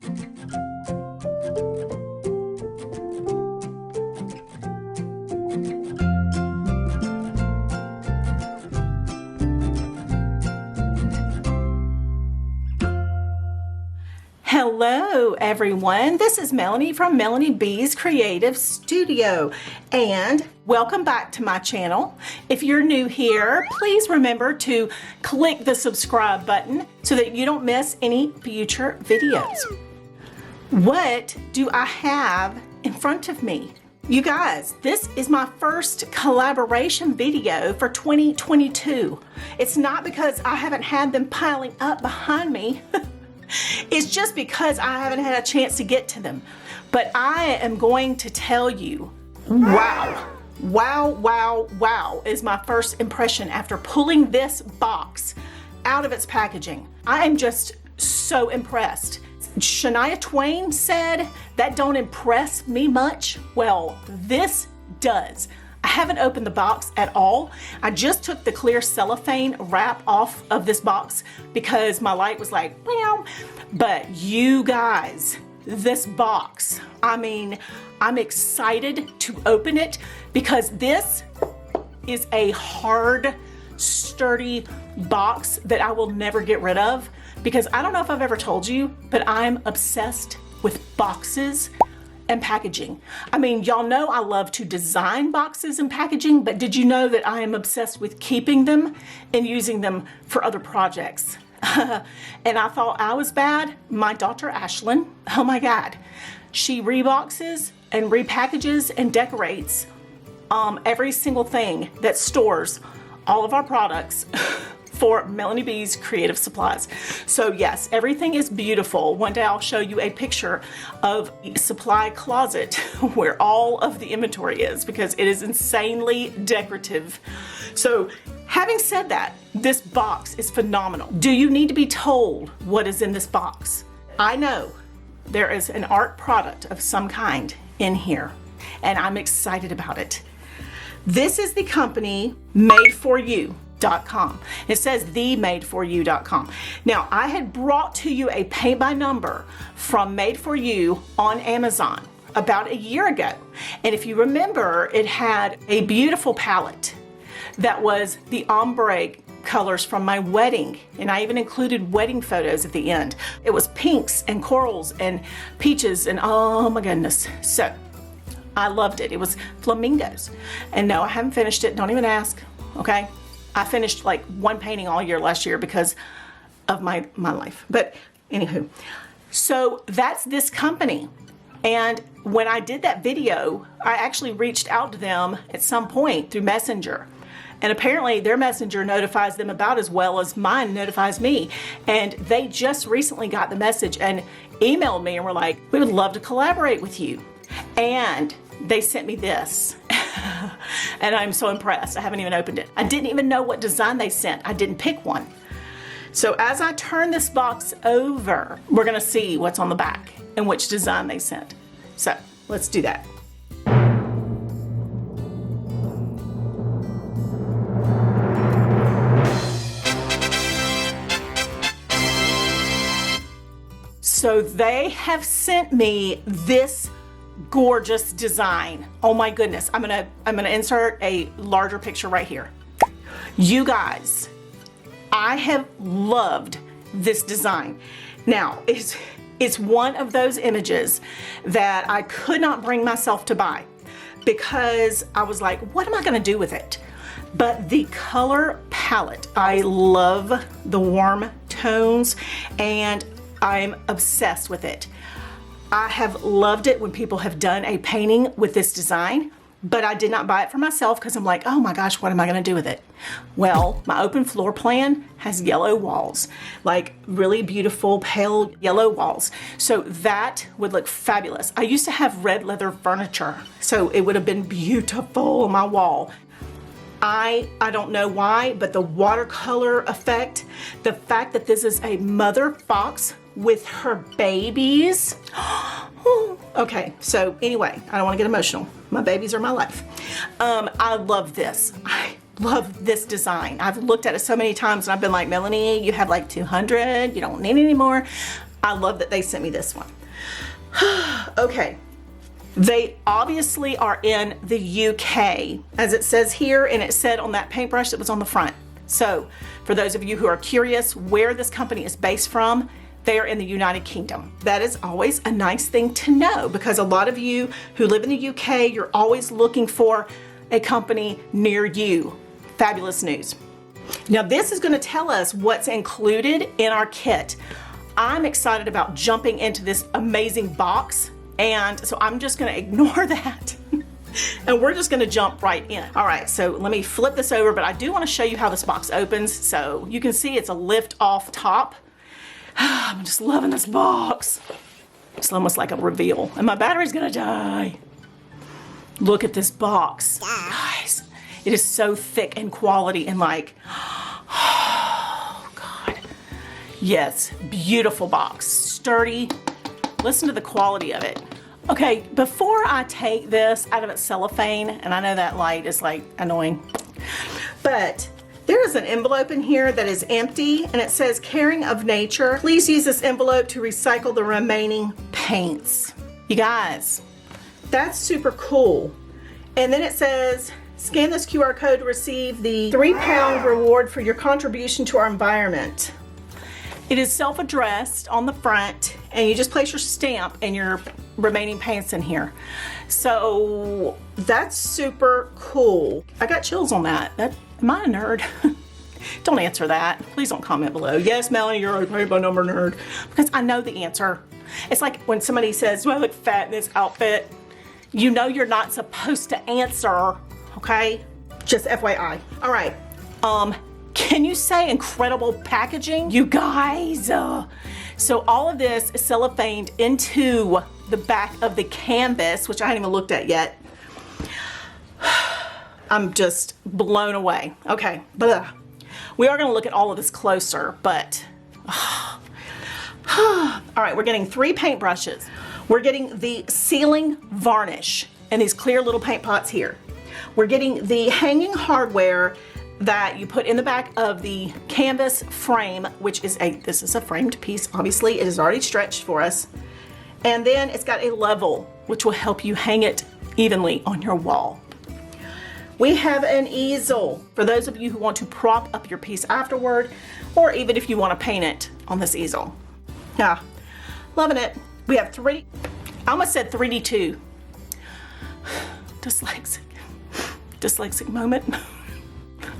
Hello everyone, this is Melanie from Melanie B's Creative Studio and welcome back to my channel. If you're new here, please remember to click the subscribe button so that you don't miss any future videos. What do I have in front of me? You guys, this is my first collaboration video for 2022. It's not because I haven't had them piling up behind me. It's just because I haven't had a chance to get to them. But I am going to tell you, wow is my first impression after pulling this box out of its packaging. I am just so impressed. Shania Twain said, that don't impress me much. Well, this does. I haven't opened the box at all. I just took the clear cellophane wrap off of this box because my light was like, meow. But you guys, this box, I mean, I'm excited to open it because this is a hard, sturdy box that I will never get rid of because I don't know if I've ever told you, but I'm obsessed with boxes and packaging. I mean, y'all know I love to design boxes and packaging, but did you know that I am obsessed with keeping them and using them for other projects? And I thought I was bad. My daughter Ashlyn, oh my God, she reboxes and repackages and decorates every single thing that stores all of our products for Melanie B's Creative Supplies. So yes, everything is beautiful. One day I'll show you a picture of a supply closet where all of the inventory is because it is insanely decorative. So having said that, this box is phenomenal. Do you need to be told what is in this box? I know there is an art product of some kind in here and I'm excited about it. This is the company MADE4U. It says the MADE4U.com. Now, I had brought to you a paint by number from MADE4U on Amazon about a year ago. And if you remember, it had a beautiful palette that was the ombre colors from my wedding. And I even included wedding photos at the end. It was pinks and corals and peaches and oh my goodness. So I loved it. It was flamingos. And no, I haven't finished it. Don't even ask, okay? I finished like one painting all year last year because of my life. But anywho, so that's this company. And when I did that video, I actually reached out to them at some point through Messenger. And apparently their Messenger notifies them about as well as mine notifies me. And they just recently got the message and emailed me and were like, we would love to collaborate with you. And they sent me this. And I'm so impressed. I haven't even opened it. I didn't even know what design they sent. I didn't pick one. So as I turn this box over, we're gonna see what's on the back and which design they sent. So let's do that. So they have sent me this gorgeous design. Oh my goodness. I'm gonna insert a larger picture right here. You guys, I have loved this design. Now, it's one of those images that I could not bring myself to buy because I was like, what am I gonna do with it? But the color palette, I love the warm tones and I'm obsessed with it. I have loved it when people have done a painting with this design, but I did not buy it for myself because I'm like, oh my gosh, what am I gonna do with it? Well, my open floor plan has yellow walls, like really beautiful pale yellow walls. So that would look fabulous. I used to have red leather furniture, so it would have been beautiful on my wall. I don't know why, but the watercolor effect, the fact that this is a mother fox with her babies. Okay, so anyway, I don't want to get emotional. My babies are my life. I love this. I love this design. I've looked at it so many times and I've been like, Melanie, you have like 200, you don't need any more. I love that they sent me this one. Okay. They obviously are in the UK, as it says here, and it said on that paintbrush that was on the front. So for those of you who are curious where this company is based from, they are in the United Kingdom. That is always a nice thing to know, because a lot of you who live in the UK, you're always looking for a company near you. Fabulous news. Now this is going to tell us what's included in our kit. I'm excited about jumping into this amazing box, and so I'm just going to ignore that and we're just going to jump right in. All right, so let me flip this over, but I do want to show you how this box opens. So you can see it's a lift off top. I'm just loving this box. It's almost like a reveal, and my battery's going to die. Look at this box, guys. It is so thick and quality and like, oh God. Yes, beautiful box, sturdy. Listen to the quality of it. Okay, before I take this out of its cellophane, and I know that light is like annoying, but there is an envelope in here that is empty, and it says caring of nature. Please use this envelope to recycle the remaining paints. You guys, that's super cool. And then it says, scan this QR code to receive the £3 reward for your contribution to our environment. It is self-addressed on the front, and you just place your stamp and your remaining paints in here. So that's super cool. I got chills on that. Am I a nerd? Don't answer that. Please don't comment below. Yes, Melanie, you're a paint by number nerd. Because I know the answer. It's like when somebody says, do I look fat in this outfit? You know you're not supposed to answer, okay? Just FYI. All right. Can you say incredible packaging? You guys, so all of this is cellophaned into the back of the canvas, which I haven't even looked at yet. I'm just blown away. Okay, but we are gonna look at all of this closer, but, all right, we're getting 3 paint brushes. We're getting the sealing varnish and these clear little paint pots here. We're getting the hanging hardware that you put in the back of the canvas frame, which is this is a framed piece, obviously. It is already stretched for us. And then it's got a level, which will help you hang it evenly on your wall. We have an easel for those of you who want to prop up your piece afterward, or even if you want to paint it on this easel. Yeah, loving it. We have I almost said 3D2. Dyslexic moment.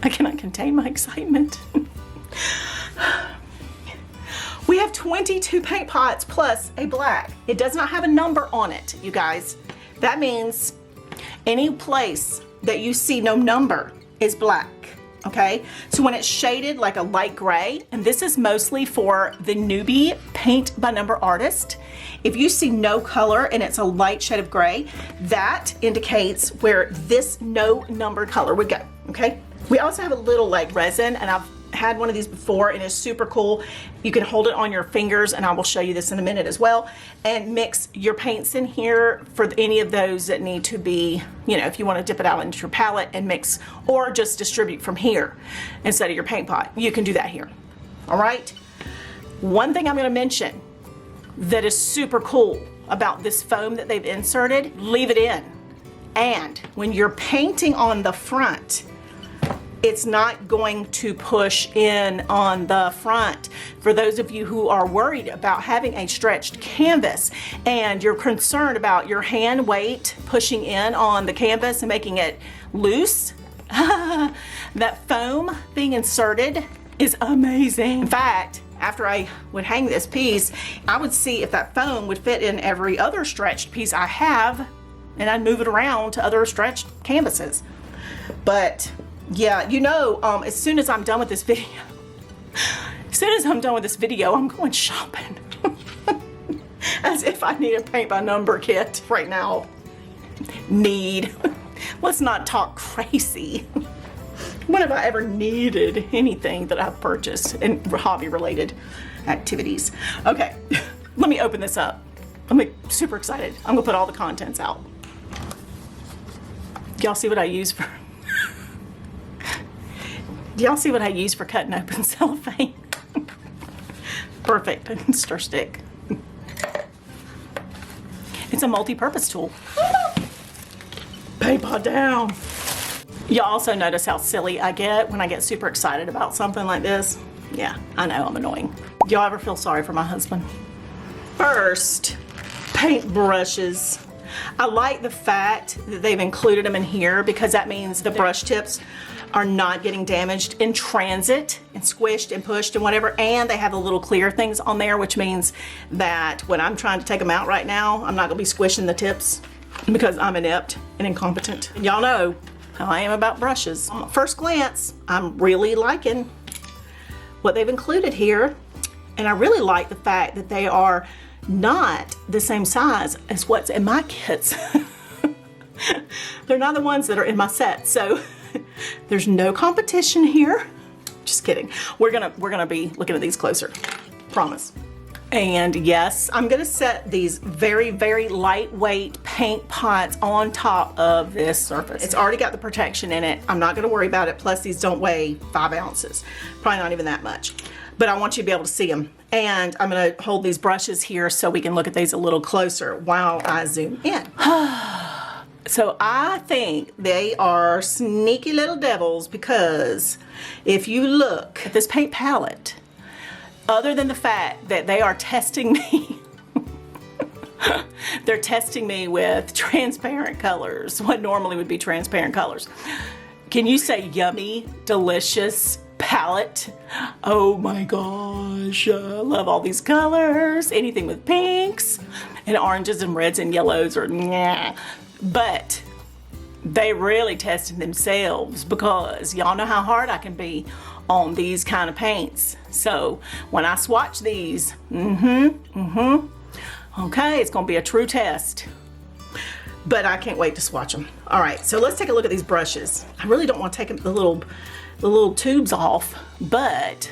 I cannot contain my excitement. We have 22 paint pots plus a black. It does not have a number on it, you guys. That means any place that you see no number is black, okay? So when it's shaded like a light gray, and this is mostly for the newbie paint by number artist, if you see no color and it's a light shade of gray, that indicates where this no number color would go, okay? We also have a little like resin, and I've had one of these before and it's super cool. You can hold it on your fingers, and I will show you this in a minute as well, and mix your paints in here for any of those that need to be, you know, if you want to dip it out into your palette and mix, or just distribute from here instead of your paint pot, you can do that here. All right. One thing I'm going to mention that is super cool about this foam that they've inserted, leave it in. And when you're painting on the front, it's not going to push in on the front. For those of you who are worried about having a stretched canvas and you're concerned about your hand weight pushing in on the canvas and making it loose, that foam being inserted is amazing. In fact, after I would hang this piece, I would see if that foam would fit in every other stretched piece I have, and I'd move it around to other stretched canvases. But yeah, you know, as soon as I'm done with this video, I'm going shopping. As if I need a paint by number kit right now. Let's not talk crazy. When have I ever needed anything that I've purchased in hobby related activities? Okay, let me open this up. I'm super excited. I'm gonna put all the contents out. Y'all see what I use for Do y'all see what I use for cutting open cellophane? Perfect, stir stick. It's a multi-purpose tool. Paint pot down. Y'all also notice how silly I get when I get super excited about something like this. Yeah, I know I'm annoying. Y'all ever feel sorry for my husband? First, paint brushes. I like the fact that they've included them in here because that means the brush tips are not getting damaged in transit and squished and pushed and whatever, and they have the little clear things on there, which means that when I'm trying to take them out right now, I'm not gonna be squishing the tips because I'm inept and incompetent. Y'all know how I am about brushes. On first glance, I'm really liking what they've included here, and I really like the fact that they are not the same size as what's in my kits. They're not the ones that are in my set, so there's no competition here. Just kidding. We're gonna be looking at these closer, promise. And yes, I'm gonna set these very, very lightweight paint pots on top of this surface. It's already got the protection in it. I'm not gonna worry about it. Plus these don't weigh 5 ounces, probably not even that much. But I want you to be able to see them. And I'm gonna hold these brushes here so we can look at these a little closer while I zoom in. So I think they are sneaky little devils because if you look at this paint palette, other than the fact that they are testing me, they're testing me with transparent colors, what normally would be transparent colors. Can you say yummy, delicious palette? Oh my gosh, I love all these colors. Anything with pinks and oranges and reds and yellows or nah. But they really tested themselves because y'all know how hard I can be on these kind of paints. So when I swatch these, okay, it's gonna be a true test. But I can't wait to swatch them. All right, so let's take a look at these brushes. I really don't want to take the little tubes off, but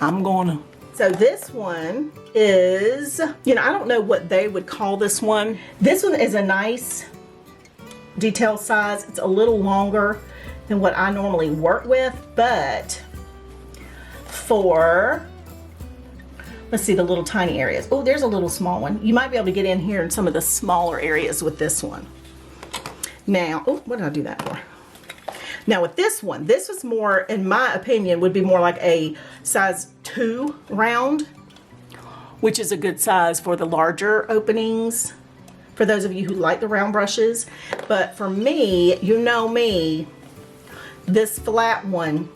I'm gonna. So this one is, you know, I don't know what they would call this one. This one is a nice detail size. It's a little longer than what I normally work with, but for, let's see, the little tiny areas. Oh, there's a little small one. You might be able to get in here in some of the smaller areas with this one. Now, oh, what did I do that for? Now with this one, this was more, in my opinion, would be more like a size 2 round, which is a good size for the larger openings, for those of you who like the round brushes. But for me, you know me, this flat one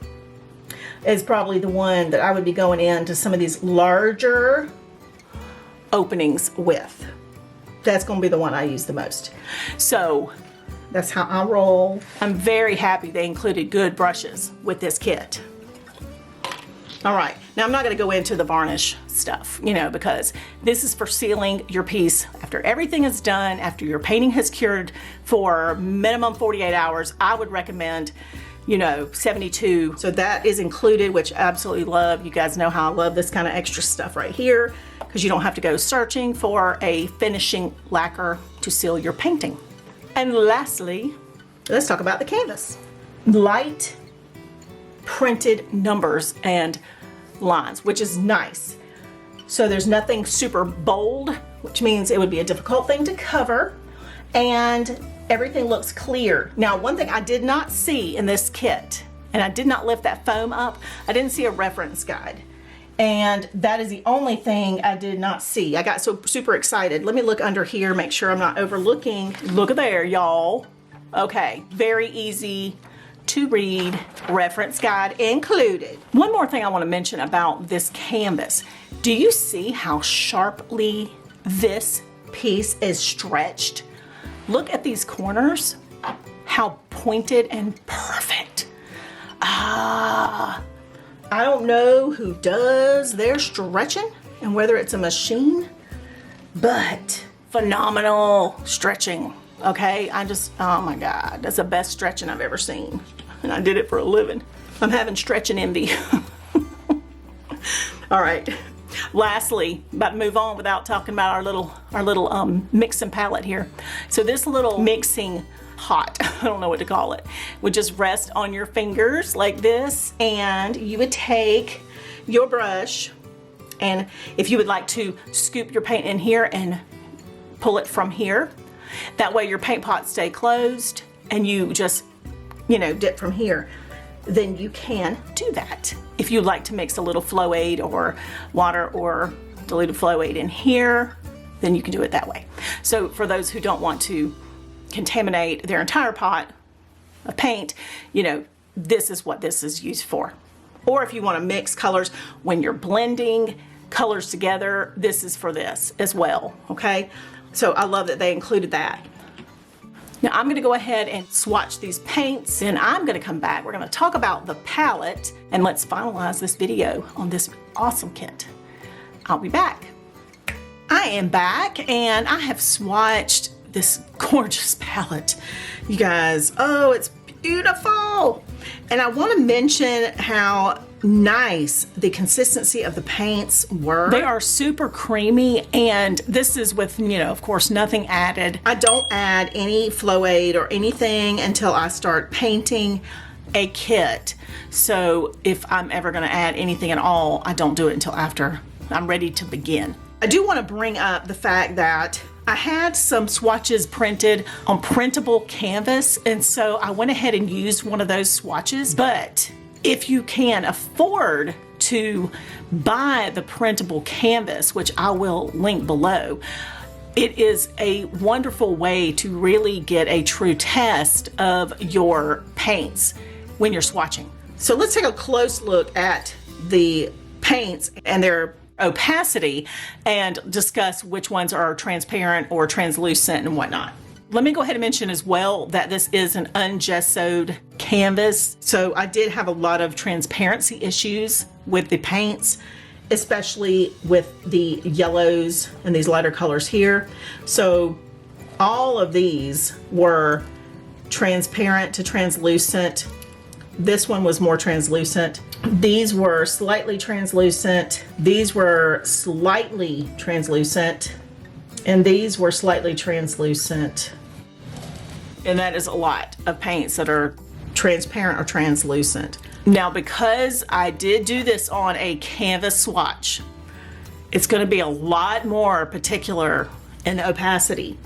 is probably the one that I would be going into some of these larger openings with. That's gonna be the one I use the most. So that's how I roll. I'm very happy they included good brushes with this kit. All right, now I'm not gonna go into the varnish stuff, you know, because this is for sealing your piece after everything is done, after your painting has cured for minimum 48 hours. I would recommend, you know, 72. So that is included, which I absolutely love. You guys know how I love this kind of extra stuff right here because you don't have to go searching for a finishing lacquer to seal your painting. And lastly, let's talk about the canvas. Light printed numbers and lines, which is nice. So there's nothing super bold, which means it would be a difficult thing to cover, and everything looks clear. Now, one thing I did not see in this kit, and I did not lift that foam up, I didn't see a reference guide. And that is the only thing I did not see. I got so super excited. Let me look under here, make sure I'm not overlooking. Look at there, y'all. Okay, very easy to read, reference guide included. One more thing I want to mention about this canvas. Do you see how sharply this piece is stretched? Look at these corners, how pointed and perfect. I don't know who does their stretching and whether it's a machine, but phenomenal stretching. Okay, oh my God, that's the best stretching I've ever seen. And I did it for a living. I'm having stretching envy. All right, lastly, about to move on without talking about our little mixing palette here. So this little mixing pot, I don't know what to call it, would just rest on your fingers like this, and you would take your brush, and if you would like to scoop your paint in here and pull it from here. That way your paint pots stay closed and you just, you know, dip from here. Then you can do that. If you'd like to mix a little flow aid or water or diluted flow aid in here, then you can do it that way. So for those who don't want to contaminate their entire pot of paint, you know, this is what this is used for. Or if you want to mix colors when you're blending colors together, this is for this as well, okay? So I love that they included that. Now I'm gonna go ahead and swatch these paints, and I'm gonna come back. We're gonna talk about the palette, and let's finalize this video on this awesome kit. I'll be back. I am back, and I have swatched this gorgeous palette. You guys, oh, it's beautiful. And I want to mention how nice the consistency of the paints were. They are super creamy, and this is with, you know, of course, nothing added. I don't add any flow aid or anything until I start painting a kit. So if I'm ever going to add anything at all, I don't do it until after I'm ready to begin. I do want to bring up the fact that I had some swatches printed on printable canvas, and so I went ahead and used one of those swatches. But if you can afford to buy the printable canvas, which I will link below, it is a wonderful way to really get a true test of your paints when you're swatching. So let's take a close look at the paints and their opacity and discuss which ones are transparent or translucent and whatnot. Let me go ahead and mention as well that this is an ungessoed canvas. So I did have a lot of transparency issues with the paints, especially with the yellows and these lighter colors here. So all of these were transparent to translucent. This one was more translucent. These were slightly translucent. These were slightly translucent. And these were slightly translucent. And that is a lot of paints that are transparent or translucent. Now, because I did do this on a canvas swatch, it's going to be a lot more particular in opacity.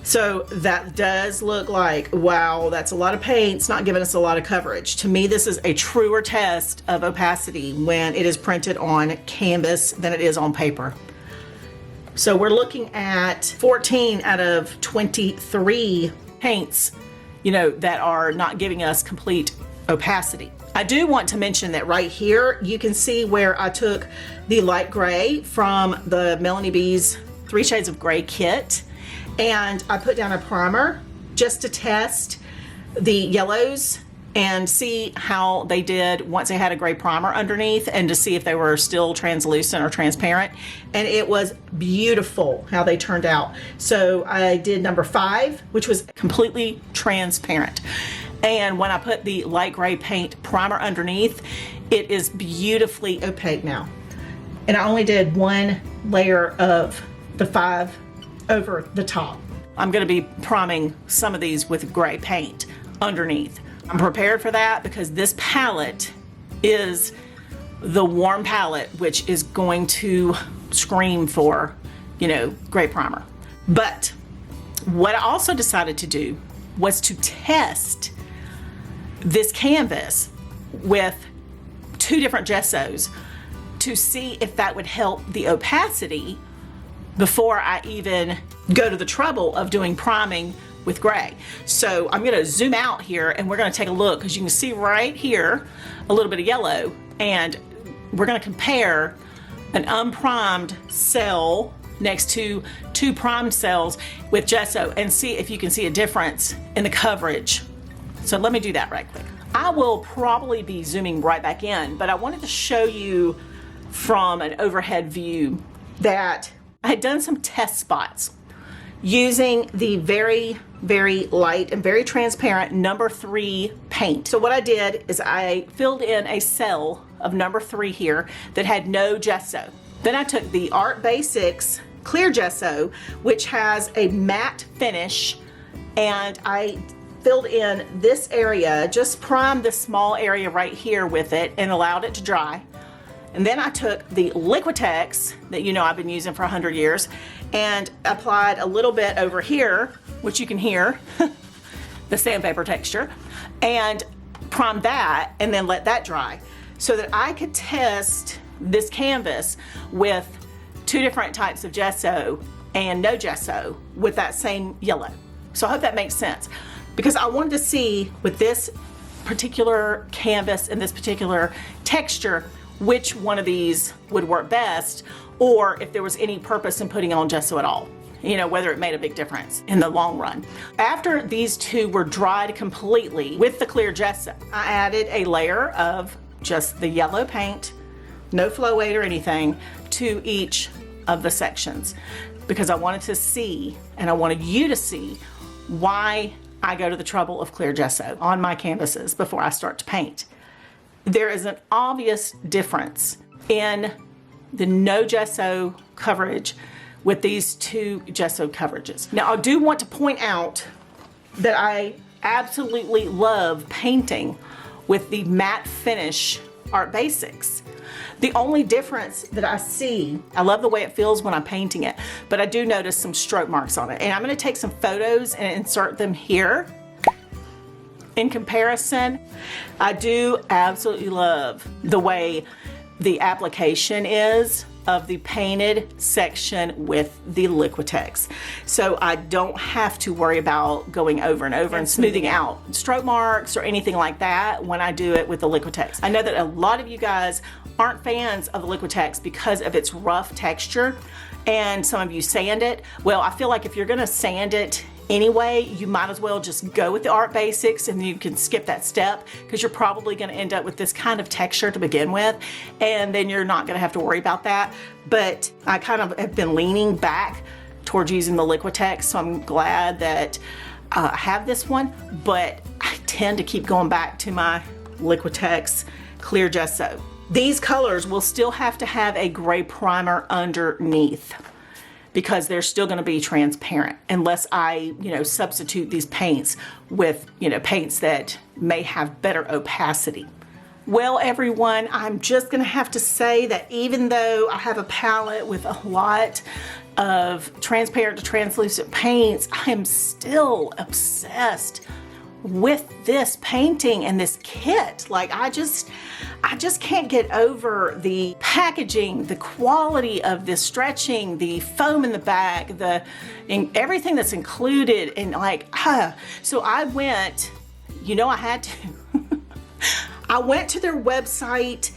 So that does look like, wow, that's a lot of paint. It's not giving us a lot of coverage. To me, this is a truer test of opacity when it is printed on canvas than it is on paper. So we're looking at 14 out of 23 paints, you know, that are not giving us complete opacity. I do want to mention that right here, you can see where I took the light gray from the Melanie B's 3 Shades of Gray kit, and I put down a primer just to test the yellows and see how they did once they had a gray primer underneath, and to see if they were still translucent or transparent. And it was beautiful how they turned out. So I did number 5, which was completely transparent. And when I put the light gray paint primer underneath, it is beautifully opaque now. And I only did 1 layer of the 5 over the top. I'm going to be priming some of these with gray paint underneath. I'm prepared for that because this palette is the warm palette, which is going to scream for, you know, gray primer. But what I also decided to do was to test this canvas with 2 different gessos to see if that would help the opacity before I even go to the trouble of doing priming with gray. So I'm gonna zoom out here and we're gonna take a look, because you can see right here a little bit of yellow, and we're gonna compare an unprimed cell next to 2 primed cells with gesso and see if you can see a difference in the coverage. So let me do that right quick. I will probably be zooming right back in, but I wanted to show you from an overhead view that I had done some test spots using the very, very light and very transparent number 3 paint. So what I did is I filled in a cell of number 3 here that had no gesso. Then I took the Art Basics clear gesso, which has a matte finish, and I filled in this area, just primed this small area right here with it and allowed it to dry. And then I took the Liquitex that you know I've been using for 100 years and applied a little bit over here, which you can hear, the sandpaper texture, and primed that and then let that dry so that I could test this canvas with 2 different types of gesso and no gesso with that same yellow. So I hope that makes sense, because I wanted to see with this particular canvas and this particular texture which one of these would work best, or if there was any purpose in putting on gesso at all, you know, whether it made a big difference in the long run. After these 2 were dried completely with the clear gesso, I added a layer of just the yellow paint, no flow aid or anything, to each of the sections, because I wanted to see, and I wanted you to see, why I go to the trouble of clear gesso on my canvases before I start to paint. There is an obvious difference in the no gesso coverage with these 2 gesso coverages. Now, I do want to point out that I absolutely love painting with the matte finish Art Basics. The only difference that I see, I love the way it feels when I'm painting it, but I do notice some stroke marks on it. And I'm going to take some photos and insert them here. In comparison, I do absolutely love the way the application is of the painted section with the Liquitex. So I don't have to worry about going over and over and smoothing out stroke marks or anything like that when I do it with the Liquitex. I know that a lot of you guys aren't fans of the Liquitex because of its rough texture, and some of you sand it. Well, I feel like if you're gonna sand it anyway, you might as well just go with the Art Basics, and you can skip that step, because you're probably going to end up with this kind of texture to begin with, and then you're not going to have to worry about that. But I kind of have been leaning back towards using the Liquitex, so I'm glad that I have this one, but I tend to keep going back to my Liquitex clear gesso. These colors will still have to have a gray primer underneath, because they're still going to be transparent unless I, substitute these paints with, paints that may have better opacity. Well, everyone, I'm just going to have to say that even though I have a palette with a lot of transparent to translucent paints, I am still obsessed with this painting and this kit. Like, I just can't get over the packaging, the quality of the stretching, the foam in the back, and everything that's included, and so I went, I had to. I went to their website.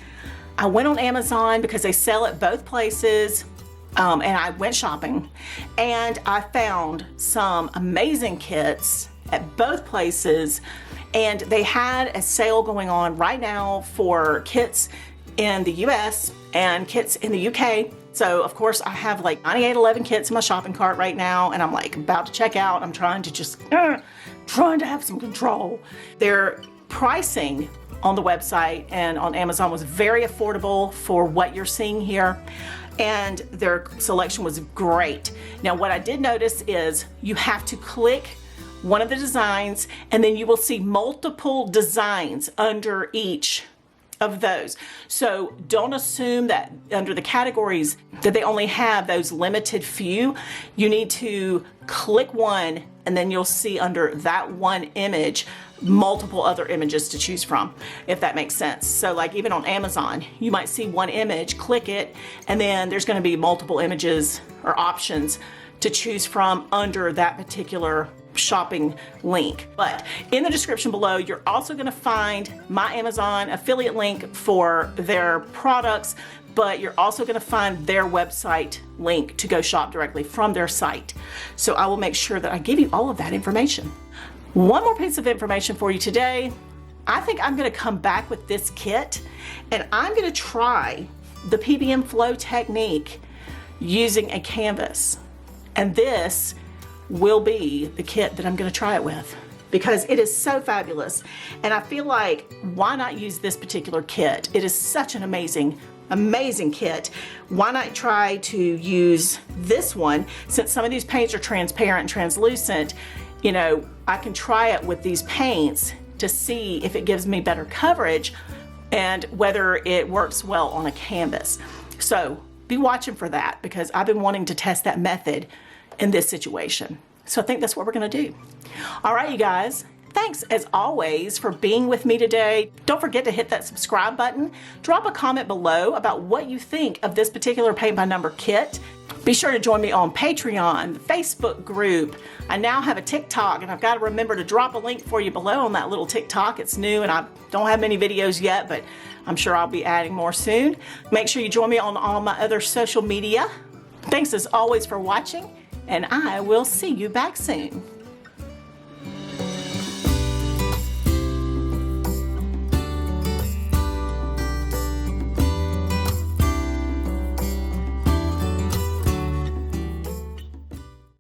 I went on Amazon because they sell it both places. And I went shopping, and I found some amazing kits at both places, and they had a sale going on right now for kits in the US and kits in the UK. So of course I have like 9811 kits in my shopping cart right now, and I'm like about to check out. I'm trying to trying to have some control. Their pricing on the website and on Amazon was very affordable for what you're seeing here, and their selection was great. Now, what I did notice is you have to click one of the designs, and then you will see multiple designs under each of those. So don't assume that under the categories that they only have those limited few. You need to click one, and then you'll see under that one image multiple other images to choose from, if that makes sense. So like even on Amazon, you might see one image, click it, and then there's going to be multiple images or options to choose from under that particular shopping link. But in the description below, you're also going to find my Amazon affiliate link for their products, but you're also going to find their website link to go shop directly from their site. So I will make sure that I give you all of that information. One more piece of information for you today. I think I'm going to come back with this kit, and I'm going to try the PBN flow technique using a canvas. And this will be the kit that I'm going to try it with, because it is so fabulous. And I feel like, why not use this particular kit? It is such an amazing kit. Why not try to use this one? Since some of these paints are transparent and translucent, I can try it with these paints to see if it gives me better coverage, and whether it works well on a canvas. So be watching for that, because I've been wanting to test that method in this situation. So I think that's what we're gonna do. All right, you guys. Thanks as always for being with me today. Don't forget to hit that subscribe button. Drop a comment below about what you think of this particular paint by number kit. Be sure to join me on Patreon, the Facebook group. I now have a TikTok, and I've got to remember to drop a link for you below on that little TikTok. It's new and I don't have many videos yet, but I'm sure I'll be adding more soon. Make sure you join me on all my other social media. Thanks as always for watching, and I will see you back soon.